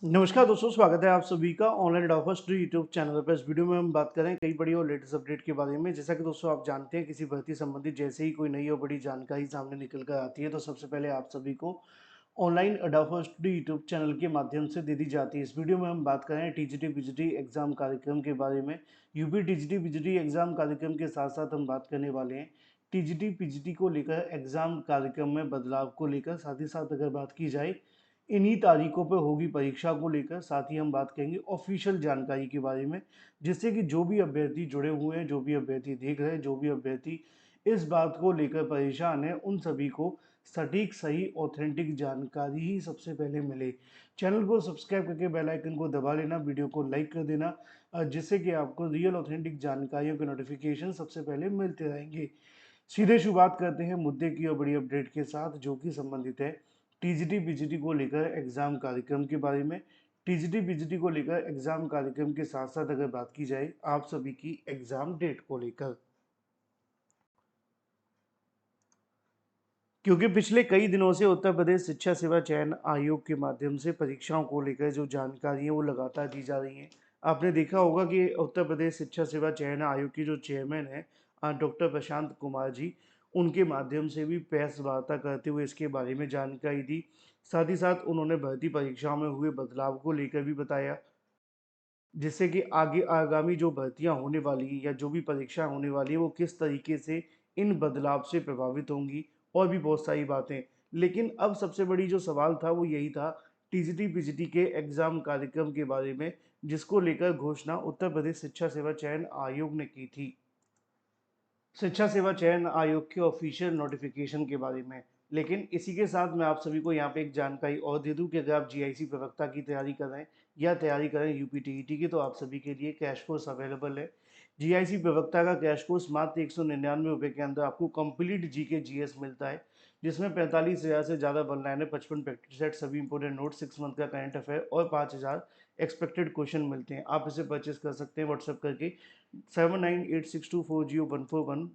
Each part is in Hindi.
नमस्कार दोस्तों, स्वागत है आप सभी का online offers two YouTube channel पर। इस वीडियो में हम बात करें कई बड़ी और लेटेस्ट अपडेट के बारे में। जैसा कि दोस्तों आप जानते हैं, किसी भर्ती संबंधित जैसे ही कोई नई और बड़ी जानकारी सामने निकल कर आती है तो सबसे पहले आप सभी को online offers two YouTube channel के माध्यम से दे दी जाती है। इस वीडियो में हम बात करें टीजीटी पीजीटी एग्जाम कार्यक्रम के बारे में। यूपी टीजीटी पीजीटी एग्जाम कार्यक्रम के साथ साथ हम बात करने वाले हैं टीजीटी पीजीटी को लेकर एग्जाम कार्यक्रम में बदलाव को लेकर। साथ ही साथ अगर बात की जाए इन्हीं तारीखों पर होगी परीक्षा को लेकर, साथ ही हम बात करेंगे ऑफिशियल जानकारी के बारे में, जिससे कि जो भी अभ्यर्थी जुड़े हुए हैं, जो भी अभ्यर्थी देख रहे हैं, जो भी अभ्यर्थी इस बात को लेकर परेशान है, उन सभी को सटीक सही ऑथेंटिक जानकारी ही सबसे पहले मिले। चैनल को सब्सक्राइब करके बेल आइकन को दबा लेना, वीडियो को लाइक कर देना, जिससे कि आपको रियल ऑथेंटिक जानकारियों के नोटिफिकेशन सबसे पहले मिलते रहेंगे। सीधे शुरुआत करते हैं मुद्दे की और बड़ी अपडेट के साथ, जो कि संबंधित है टीजीटी पीजीटी को लेकर एग्जाम कार्यक्रम के बारे में। टीजीटी पीजीटी को लेकर एग्जाम कार्यक्रम के साथ साथ अगर बात की जाए आप सभी की एग्जाम डेट को लेकर, क्योंकि पिछले कई दिनों से उत्तर प्रदेश शिक्षा सेवा चयन आयोग के माध्यम से परीक्षाओं को लेकर जो जानकारी है वो लगातार दी जा रही है। आपने देखा होगा कि उत्तर प्रदेश शिक्षा सेवा चयन आयोग के जो चेयरमैन है डॉक्टर प्रशांत कुमार जी, उनके माध्यम से भी प्रेस वार्ता करते हुए इसके बारे में जानकारी दी। साथ ही साथ उन्होंने भर्ती परीक्षाओं में हुए बदलाव को लेकर भी बताया, जिससे कि आगे आगामी जो भर्तियां होने वाली हैं या जो भी परीक्षा होने वाली है वो किस तरीके से इन बदलाव से प्रभावित होंगी, और भी बहुत सारी बातें। लेकिन अब सबसे बड़ी जो सवाल था वो यही था टीजीटी पीजीटी के एग्जाम कार्यक्रम के बारे में, जिसको लेकर घोषणा उत्तर प्रदेश शिक्षा सेवा चयन आयोग ने की थी। शिक्षा सेवा चयन आयोग के ऑफिशियल नोटिफिकेशन के बारे में। लेकिन इसी के साथ मैं आप सभी को यहाँ पे एक जानकारी और दे दूं कि अगर आप जीआईसी प्रवक्ता की तैयारी कर रहे हैं या तैयारी करें यूपी टीईटी की, तो आप सभी के लिए कैश कोर्स अवेलेबल है। जीआईसी प्रवक्ता का कैश कोर्स मात्र 199 रुपये के अंदर आपको कंप्लीट जीके जीएस मिलता है, जिसमें 45,000 से ज़्यादा वन लाइनर, 55 प्रैक्टिस सेट, सभी इंपोर्टेंट नोट, 6 मंथ का करंट अफेयर और 5,000 एक्सपेक्टेड क्वेश्चन मिलते हैं। आप इसे परचेस कर सकते हैं व्हाट्सएप करके 7986240141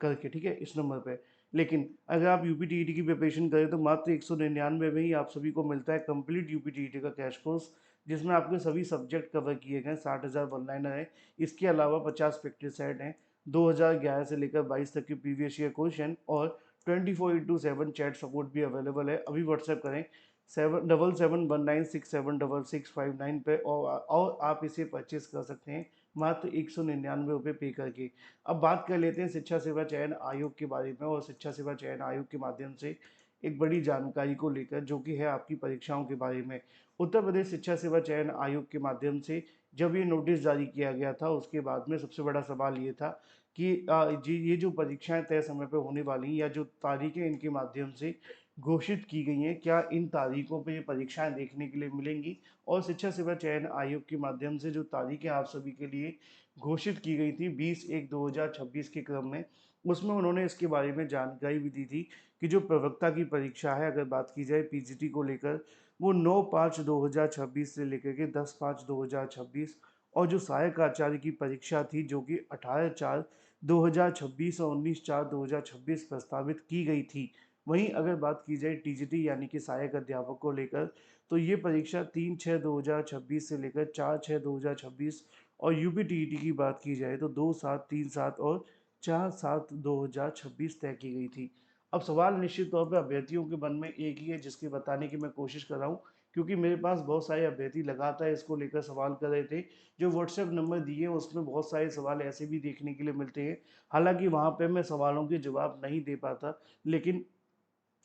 करके, ठीक है, इस नंबर पे। लेकिन अगर आप यूपी टीईटी की प्रिपरेशन करें तो मात्र 199 में ही आप सभी को मिलता है कंप्लीट यूपी टीईटी का कैश कोर्स, जिसमें आपके सभी सब्जेक्ट कवर किए गए। 60,000 वन लाइनर है, इसके अलावा 50 प्रैक्टिस सेट हैं, 2011 से लेकर 22 तक के प्रीवियस ईयर क्वेश्चन, और 24/7 चैट सपोर्ट भी अवेलेबल है। अभी व्हाट्सएप करें 7719676659 पे, और आप इसे परचेस कर सकते हैं मात्र 199 रुपये पे करके। अब बात कर लेते हैं शिक्षा सेवा चयन आयोग के बारे में, और शिक्षा सेवा चयन आयोग के माध्यम से एक बड़ी जानकारी को लेकर, जो कि है आपकी परीक्षाओं के बारे में। उत्तर प्रदेश शिक्षा सेवा चयन आयोग के माध्यम से जब ये नोटिस जारी किया गया था, उसके बाद में सबसे बड़ा सवाल ये था कि जी ये जो परीक्षाएं तय समय पर होने वाली हैं या जो तारीखें इनके माध्यम से घोषित की गई हैं, क्या इन तारीखों पर ये परीक्षाएं देखने के लिए मिलेंगी। और शिक्षा सेवा चयन आयोग के माध्यम से जो तारीखें आप सभी के लिए घोषित की गई थी 20/1/2026 के क्रम में, उसमें उन्होंने इसके बारे में जानकारी भी दी थी कि जो प्रवक्ता की परीक्षा है, अगर बात की जाए पीजीटी को लेकर, वो 9/5/2026 से लेकर के 10/5/2026, और जो सहायक आचार्य की परीक्षा थी जो कि 18/4/2026 और 19/4/2026 प्रस्तावित की गई थी। वहीं अगर बात की जाए टीजीटी यानी कि सहायक अध्यापक को लेकर, तो ये परीक्षा 3/6/2026 से लेकर 4/6/2026, और यूपी टीईटी की बात की जाए तो 2/7, 3/7 और 4/7/2026 तय की गई थी। अब सवाल निश्चित तौर पर अभ्यर्थियों के मन में एक ही है, जिसके बताने की मैं कोशिश कर रहा हूँ, क्योंकि मेरे पास बहुत सारे अभ्यर्थी लगातार इसको लेकर सवाल कर रहे थे। जो व्हाट्सएप नंबर दिए हैं उसमें बहुत सारे सवाल ऐसे भी देखने के लिए मिलते हैं, हालांकि वहाँ पे मैं सवालों के जवाब नहीं दे पाता, लेकिन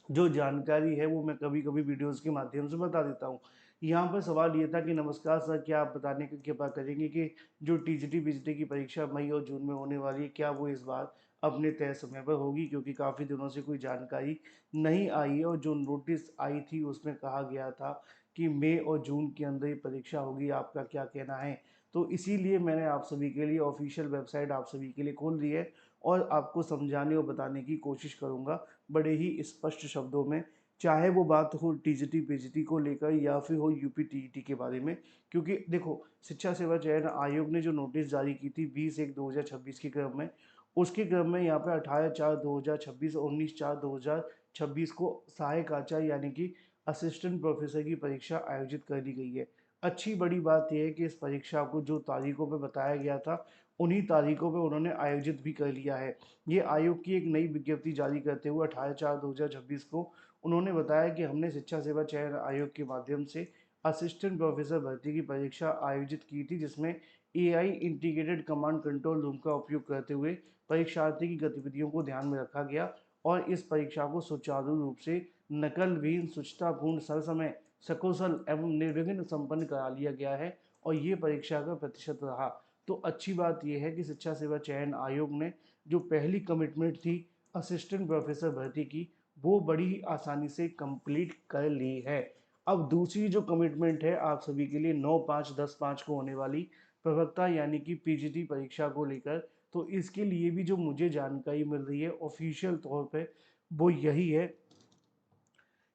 जो जानकारी है वो मैं कभी कभी वीडियोस के माध्यम से बता देता हूँ। यहाँ पर सवाल ये था कि नमस्कार सर, क्या आप बताने की कृपा करेंगे कि जो टीजीटी पीजीटी की परीक्षा मई और जून में होने वाली है, क्या वो इस बार अपने तय समय पर होगी, क्योंकि काफ़ी दिनों से कोई जानकारी नहीं आई है, और जो नोटिस आई थी उसमें कहा गया था कि मई और जून के अंदर ये परीक्षा होगी, आपका क्या कहना है। तो इसीलिए मैंने आप सभी के लिए ऑफिशियल वेबसाइट आप सभी के लिए खोल दी है, और आपको समझाने और बताने की कोशिश करूँगा बड़े ही स्पष्ट शब्दों में, चाहे वो बात हो टीजीटी पीजीटी को लेकर या फिर हो यूपी टीईटी के बारे में। क्योंकि देखो, शिक्षा सेवा चयन आयोग ने जो नोटिस जारी की थी 20/1/2026 के क्रम में, उसके क्रम में यहाँ पे 18/4/2026 और 19/4/2026 को सहायक आचार्य यानी कि असिस्टेंट प्रोफेसर की परीक्षा आयोजित कर दी गई है। अच्छी बड़ी बात ये है कि इस परीक्षा को जो तारीखों पे बताया गया था, उन्हीं तारीखों पे उन्होंने आयोजित भी कर लिया है। ये आयोग की एक नई विज्ञप्ति जारी करते हुए 18/4/2026 को उन्होंने बताया कि हमने शिक्षा सेवा चयन आयोग के माध्यम से असिस्टेंट प्रोफेसर भर्ती की परीक्षा आयोजित की थी, जिसमें AI integrated command control room का उपयोग करते हुए परीक्षार्थी की गतिविधियों को ध्यान में रखा गया और इस परीक्षा को सुचारू रूप से नकलविहीन, शुचितापूर्ण, सरसमय, सकुशल एवं निर्विघ्न संपन्न करा लिया गया है और ये परीक्षा का प्रतिशत रहा। तो अच्छी बात यह है कि शिक्षा सेवा चयन आयोग ने जो पहली कमिटमेंट थी असिस्टेंट प्रोफेसर भर्ती की, वो बड़ी ही आसानी से कंप्लीट कर ली है। अब दूसरी जो कमिटमेंट है आप सभी के लिए 9/5/10/5 को होने वाली प्रवक्ता यानी कि पीजीटी परीक्षा को लेकर, तो इसके लिए भी जो मुझे जानकारी मिल रही है ऑफिशियल तौर पे, वो यही है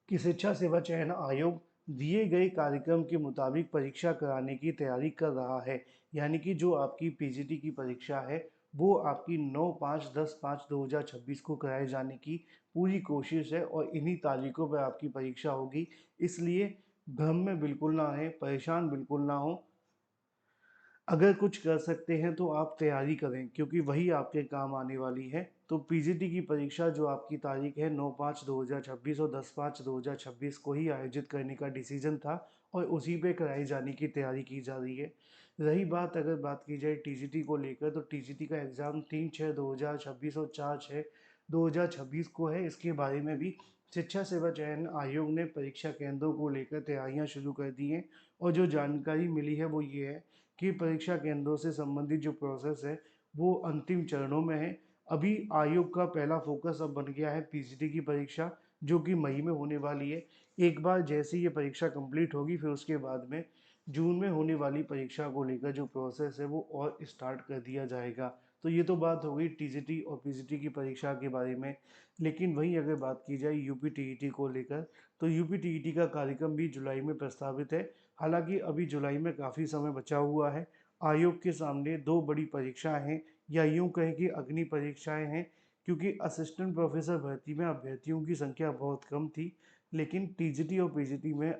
कि शिक्षा सेवा चयन आयोग दिए गए कार्यक्रम के मुताबिक परीक्षा कराने की तैयारी कर रहा है। यानी कि जो आपकी पीजीटी की परीक्षा है वो आपकी 9/5/10/5/2026 को कराए जाने की पूरी कोशिश है और इन्हीं तारीखों पर आपकी परीक्षा होगी। इसलिए भ्रम में बिल्कुल ना रहें, परेशान बिल्कुल ना हो। अगर कुछ कर सकते हैं तो आप तैयारी करें क्योंकि वही आपके काम आने वाली है। तो पीजीटी की परीक्षा जो आपकी तारीख है 9/5/2026 और 10/5/2026 को ही आयोजित करने का डिसीजन था और उसी पे कराई जाने की तैयारी की जा रही है। रही बात, अगर बात की जाए टीजीटी को लेकर, तो टीजीटी का एग्ज़ाम 3/6/2026 और 4/6/2026 को है। इसके बारे में भी शिक्षा सेवा चयन आयोग ने परीक्षा केंद्रों को लेकर तैयारियां शुरू कर दी हैं और जो जानकारी मिली है वो ये है कि परीक्षा केंद्रों से संबंधित जो प्रोसेस है वो अंतिम चरणों में है। अभी आयोग का पहला फोकस अब बन गया है पीजीटी की परीक्षा, जो कि मई में होने वाली है। एक बार जैसे ये परीक्षा कंप्लीट होगी फिर उसके बाद में जून में होने वाली परीक्षा को लेकर जो प्रोसेस है वो और स्टार्ट कर दिया जाएगा। तो ये तो बात हो गई टीजीटी और पीजीटी की परीक्षा के बारे में। लेकिन वहीं अगर बात की जाए यूपी टीईटी को लेकर, तो यूपी टीईटी का कार्यक्रम भी जुलाई में प्रस्तावित है। हालांकि अभी जुलाई में काफ़ी समय बचा हुआ है। आयोग के सामने दो बड़ी परीक्षाएं हैं या यूं कहें कि अग्नि परीक्षाएं हैं, क्योंकि असिस्टेंट प्रोफेसर भर्ती में अभ्यर्थियों की संख्या बहुत कम थी। लेकिन टीजीटी और पीजीटी में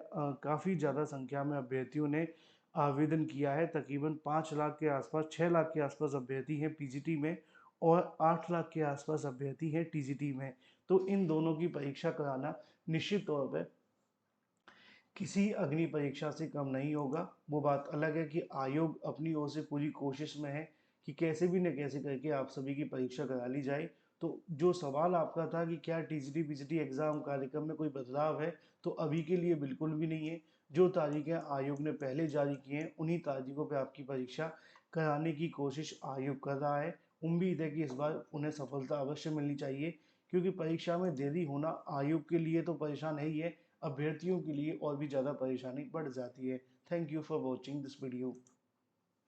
काफ़ी ज़्यादा संख्या में अभ्यर्थियों ने आवेदन किया है। तकरीबन 5 लाख के आसपास, 6 लाख के आसपास अभ्यर्थी हैं पीजीटी में और 8 लाख के आसपास अभ्यर्थी हैं टीजीटी में। तो इन दोनों की परीक्षा कराना निश्चित तौर पर किसी अग्नि परीक्षा से कम नहीं होगा। वो बात अलग है कि आयोग अपनी ओर से पूरी कोशिश में है कि कैसे भी न कैसे करके आप सभी की परीक्षा करा ली जाए। तो जो सवाल आपका था कि क्या टीजीटी पीजीटी एग्जाम कार्यक्रम में कोई बदलाव है, तो अभी के लिए बिल्कुल भी नहीं है। जो तारीखें आयोग ने पहले जारी की हैं उन्हीं तारीखों पर आपकी परीक्षा कराने की कोशिश आयोग कर रहा है। उम्मीद है कि इस बार उन्हें सफलता अवश्य मिलनी चाहिए, क्योंकि परीक्षा में देरी होना आयोग के लिए तो परेशान है ही है, अभ्यर्थियों के लिए और भी ज़्यादा परेशानी बढ़ जाती है। Thank you for watching this video.